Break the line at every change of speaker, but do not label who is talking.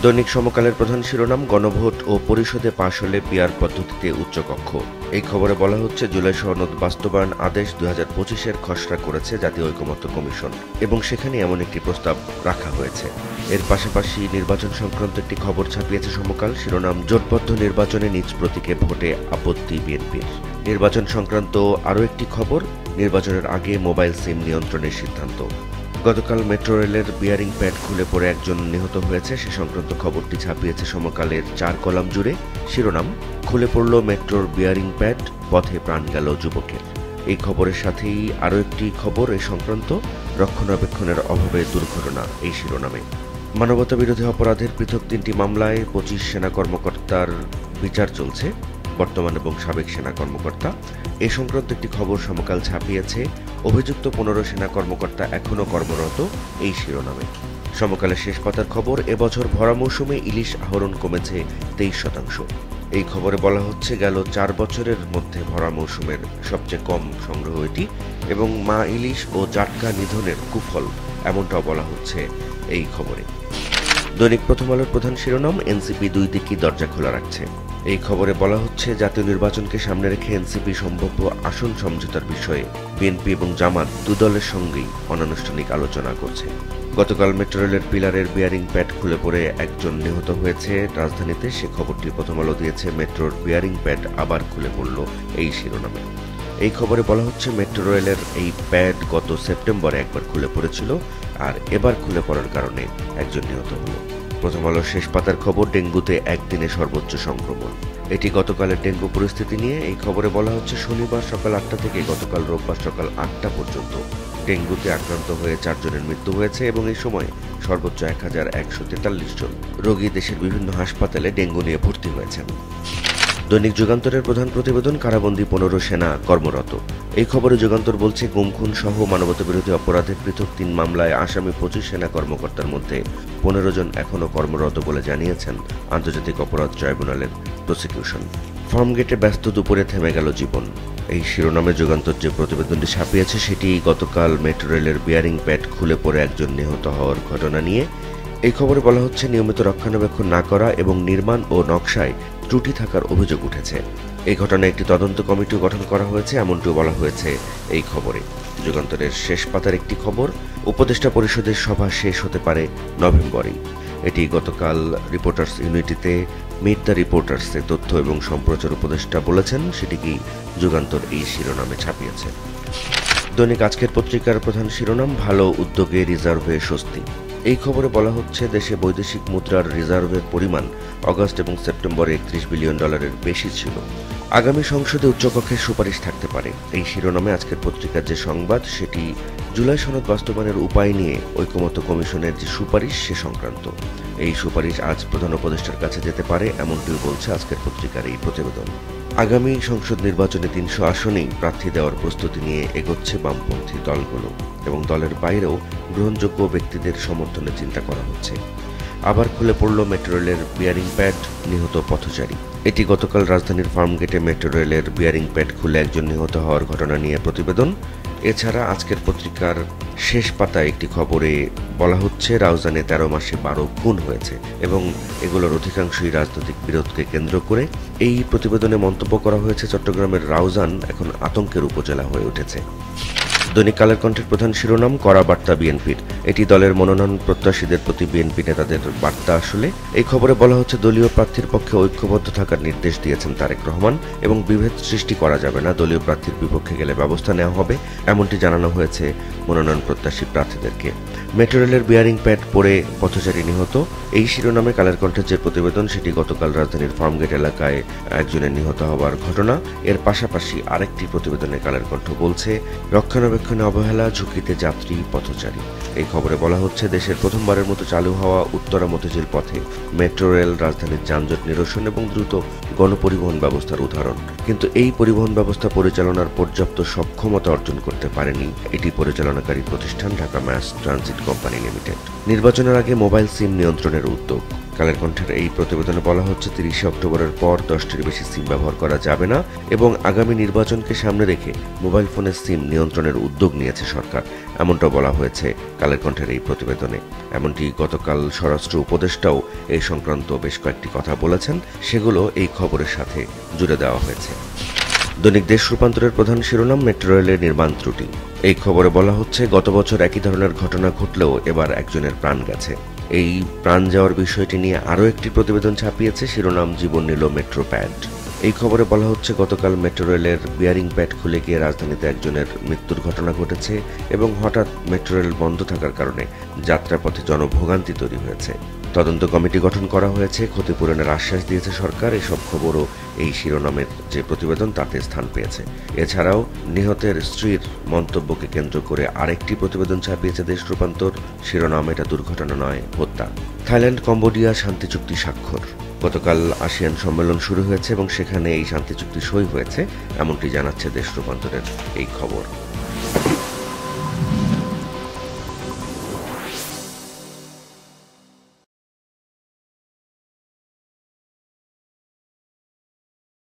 দৈনিক সমকালের প্রধান শিরোনাম, গণভোট ও পরিষদে পাশ হলে পিআর পদ্ধতিতে উচ্চকক্ষ। এই খবরে বলা হচ্ছে, জুলাই সনদ বাস্তবায়ন আদেশ 2025-এর খসড়া করেছে জাতীয় ঐকমত্য কমিশন এবং সেখানে এমন একটি প্রস্তাব রাখা হয়েছে। এর পাশাপাশি নির্বাচন সংক্রান্ত একটি খবর ছাপিয়েছে সমকাল, শিরোনাম, জোটবদ্ধ নির্বাচনে নিজ প্রতীকে ভোটে আপত্তি বিএনপির। নির্বাচন সংক্রান্ত আরও একটি খবর, নির্বাচনের আগে মোবাইল সিম নিয়ন্ত্রণের সিদ্ধান্ত। গতকাল মেট্রো রেলের বিয়ারিং প্যাড খুলে পড়ে একজন নিহত হয়েছে, সে সংক্রান্ত খবরটি ছাপিয়েছে সমকালের 4 কলাম জুড়ে। শিরোনাম, খুলে পড়ল মেট্রোর বিয়ারিং প্যাড, পথে প্রাণ গেল যুবকের। এই খবরের সাথেই আরও একটি খবর এ সংক্রান্ত, রক্ষণাবেক্ষণের অভাবে দুর্ঘটনা, এই শিরোনামে। মানবতা বিরোধী অপরাধের পৃথক 3টি মামলায় 25 সেনা কর্মকর্তার বিচার চলছে, বর্তমান এবং সাবেক সেনা কর্মকর্তা। এ সংক্রান্ত একটি খবর সমকাল ছাপিয়েছে, অভিযুক্ত 15 সেনা কর্মকর্তা এখনও কর্মরত, এই শিরোনামে। সমকালের শেষ পাতার খবর, এবছর ভরা মৌসুমে ইলিশ আহরণ কমেছে 23%। এই খবরে বলা হচ্ছে, গেল 4 বছরের মধ্যে ভরা মৌসুমের সবচেয়ে কম সংগ্রহ এটি এবং মা ইলিশ ও জাটকা নিধনের কুফল, এমনটাও বলা হচ্ছে এই খবরে। দৈনিক প্রথম আলোর প্রধান শিরোনাম, এনসিপি 2 দিকই দরজা খোলা রাখছে। এই খবরে বলা হচ্ছে, জাতীয় নির্বাচনকে সামনে রেখে এনসিপি সম্ভাব্য আসন সমঝোতার বিষয়ে বিএনপি এবং জামাত 2 দলের সঙ্গেই অনানুষ্ঠানিক আলোচনা করছে। গতকাল মেট্রো রেলের পিলারের বিয়ারিং প্যাড খুলে পড়ে একজন নিহত হয়েছে রাজধানীতে, সে খবরটি প্রথম আলো দিয়েছে। মেট্রোর বিয়ারিং প্যাড আবার খুলে পড়ল, এই শিরোনামে। এই খবরে বলা হচ্ছে, মেট্রো রেলের এই প্যাড গত সেপ্টেম্বরে একবার খুলে পড়েছিল, আর এবার খুলে পড়ার কারণে একজন নিহত হল। প্রথম আলোর শেষ পাতার খবর, ডেঙ্গুতে একদিনে সর্বোচ্চ সংক্রমণ। এটি গতকালের ডেঙ্গু পরিস্থিতি নিয়ে। এই খবরে বলা হচ্ছে, শনিবার সকাল 8টা থেকে গতকাল রোববার সকাল 8টা পর্যন্ত ডেঙ্গুতে আক্রান্ত হয়ে 4 জনের মৃত্যু হয়েছে এবং এই সময় সর্বোচ্চ 1143 জন রোগী দেশের বিভিন্ন হাসপাতালে ডেঙ্গু নিয়ে ভর্তি হয়েছেন। দৈনিক যুগান্তরের প্রধান প্রতিবেদন, কারাবন্দী 15 সেনা কর্মরত। এই খবরে যুগান্তর বলছে, গুম খুন সহ মানবতাবিরোধী অপরাধের পৃথক 3 মামলায় আসামি 25 সেনা কর্মকর্তার মধ্যে 15 জন এখনও কর্মরত বলে জানিয়েছেন আন্তর্জাতিক অপরাধ ট্রাইব্যুনালের প্রসিকিউশন। ফার্মগেটে ব্যস্ত দুপুরে থেমে গেল জীবন, এই শিরোনামে যুগান্তর যে প্রতিবেদনটি ছাপিয়েছে সেটি গতকাল মেট্রো রেলের বিয়ারিং প্যাড খুলে পড়ে একজন নিহত হওয়ার ঘটনা নিয়ে। এই খবরে বলা হচ্ছে, নিয়মিত রক্ষণাবেক্ষণ না করা এবং নির্মাণ ও নকশায় ত্রুটি থাকার অভিযোগ উঠেছে। এই ঘটনায় একটি তদন্ত কমিটি গঠন করা হয়েছে, এমনটিও বলা হয়েছে এই খবরে। যুগান্তরের শেষ পাতার একটি খবর, উপদেষ্টা পরিষদের সভা শেষ হতে পারে নভেম্বরেই। এটি গতকাল রিপোর্টার্স ইউনিটিতে মিট দ্য রিপোর্টার্সে তথ্য এবং সম্প্রচার উপদেষ্টা বলেছেন, সেটিকেই যুগান্তর এই শিরোনামে ছাপিয়েছে। দৈনিক আজকের পত্রিকার প্রধান শিরোনাম, ভালো উদ্যোগে রিজার্ভে স্বস্তি। এই খবরে বলা হচ্ছে, দেশে বৈদেশিক মুদ্রার রিজার্ভের পরিমাণ আগস্ট এবং সেপ্টেম্বরে $31 বিলিয়ন বেশি ছিল। আগামী সংসদে উচ্চকক্ষের সুপারিশ থাকতে পারে, এই শিরোনামে আজকের পত্রিকার যে সংবাদ, সেটি জুলাই সনদ বাস্তবায়নের উপায় নিয়ে ঐকমত্য কমিশনের যে সুপারিশ সে সংক্রান্ত। এই সুপারিশ আজ প্রধান উপদেষ্টার কাছে যেতে পারে, এমনটিও বলছে আজকের পত্রিকার এই প্রতিবেদন। আগামী সংসদ নির্বাচনে 300 আসনেই প্রার্থী দেওয়ার প্রস্তুতি নিয়ে এগোচ্ছে বামপন্থী দলগুলো এবং দলের বাইরেও গ্রহণযোগ্য ব্যক্তিদের সমর্থনে চিন্তা করা হচ্ছে। আবার খুলে পড়ল মেট্রো রেলের বিয়ারিং প্যাড, নিহত পথচারী। এটি গতকাল রাজধানীর ফার্মগেটে মেট্রো রেলের বিয়ারিং প্যাড খুলে একজন নিহত হওয়ার ঘটনা নিয়ে প্রতিবেদন। এছাড়া আজকের পত্রিকার শেষ পাতায় একটি খবরে বলা হচ্ছে, রাউজানে 13 মাসে 12 খুন হয়েছে এবং এগুলোর অধিকাংশই রাজনৈতিক বিরোধকে কেন্দ্র করে। এই প্রতিবেদনে মন্তব্য করা হয়েছে, চট্টগ্রামের রাউজান এখন আতঙ্কের উপজেলা হয়ে উঠেছে। দৈনিক কালের কণ্ঠের প্রধান শিরোনাম, কড়া বার্তা বিএনপির। এটি দলের মনোনয়ন প্রত্যাশীদের প্রতি বিএনপি নেতাদের বার্তা। আসলে এই খবরে বলা হচ্ছে, দলীয় প্রার্থীর পক্ষে ঐক্যবদ্ধ থাকার নির্দেশ দিয়েছেন তারেক রহমান এবং বিভেদ সৃষ্টি করা যাবে না, দলীয় প্রার্থীর বিপক্ষে গেলে ব্যবস্থা নেওয়া হবে, এমনটি জানানো হয়েছে মনোনয়ন প্রত্যাশী প্রার্থীদেরকে। মেট্রো রেলের বিয়ারিং প্যাড পড়ে পথচারী নিহত, এই শিরোনামে কালের কণ্ঠের যে প্রতিবেদন, সেটি গতকাল রাজধানীর ফার্মগেট এলাকায় একজনের নিহত হওয়ার ঘটনা। এর পাশাপাশি আরেকটি প্রতিবেদনে কালের কণ্ঠ বলছে, রক্ষণাবেক্ষণে অবহেলা, ঝুঁকিতে যাত্রী পথচারী। এই খবরে বলা হচ্ছে, দেশের প্রথমবারের মতো চালু হওয়া উত্তরা মতিঝিল পথে মেট্রো রেল রাজধানীর যানজট নিরসন এবং দ্রুত গণপরিবহন ব্যবস্থার উদাহরণ, কিন্তু এই পরিবহন ব্যবস্থা পরিচালনার পর্যাপ্ত সক্ষমতা অর্জন করতে পারেনি এটি পরিচালনাকারী প্রতিষ্ঠান Dhaka mass transit company limited. নির্বাচনের আগে মোবাইল সিম নিয়ন্ত্রণের উদ্যোগ। কালের কণ্ঠের এই প্রতিবেদনে বলা হচ্ছে 30 অক্টোবরের পর 10টির বেশি সিম ব্যবহার করা যাবে না এবং আগামী নির্বাচনকে সামনে রেখে মোবাইল ফোনের সিম নিয়ন্ত্রণের উদ্যোগ নিয়েছে সরকার, এমনটা বলা হয়েছে কালের কণ্ঠের এই প্রতিবেদনে। এমনটি গতকাল স্বরাষ্ট্র উপদেষ্টাও এই সংক্রান্ত বেশ কয়েকটি কথা বলেছেন, সেগুলো এই খবরের সাথে জুড়ে দেওয়া হয়েছে। দৈনিক দেশ রূপান্তরের প্রধান শিরোনাম মেট্রো রেলের নির্মাণ ত্রুটি। এই খবরে বলা হচ্ছে গত বছর একই ধরনের ঘটনা ঘটলেও এবার একজনের প্রাণ গেছে। এই প্রাণ যাওয়ার বিষয়টি নিয়ে আরও একটি প্রতিবেদন ছাপিয়েছে, শিরোনাম জীবন নিল মেট্রো প্যাড। এই খবরে বলা হচ্ছে গতকাল মেট্রো রেলের বিয়ারিং প্যাড খুলে গিয়ে রাজধানীতে একজনের মৃত্যুর ঘটনা ঘটেছে এবং হঠাৎ মেট্রো রেল বন্ধ থাকার কারণে যাত্রাপথে জনভোগান্তি তৈরি হয়েছে। তদন্ত কমিটি গঠন করা হয়েছে, ক্ষতিপূরণের আশ্বাস দিয়েছে সরকার। এসব খবরও এই শিরোনামের যে প্রতিবেদন তাতে স্থান পেয়েছে। এছাড়াও নিহতের স্ত্রীর মন্তব্যকে কেন্দ্র করে আরেকটি প্রতিবেদন ছাপিয়েছে দেশ রূপান্তর, শিরোনাম এটা দুর্ঘটনা নয়, হত্যা। থাইল্যান্ড কম্বোডিয়া শান্তি চুক্তি স্বাক্ষর। গতকাল আসিয়ান সম্মেলন শুরু হয়েছে এবং সেখানে এই শান্তি চুক্তি সই হয়েছে, এমনটি জানাচ্ছে দেশ রূপান্তরের এই খবর।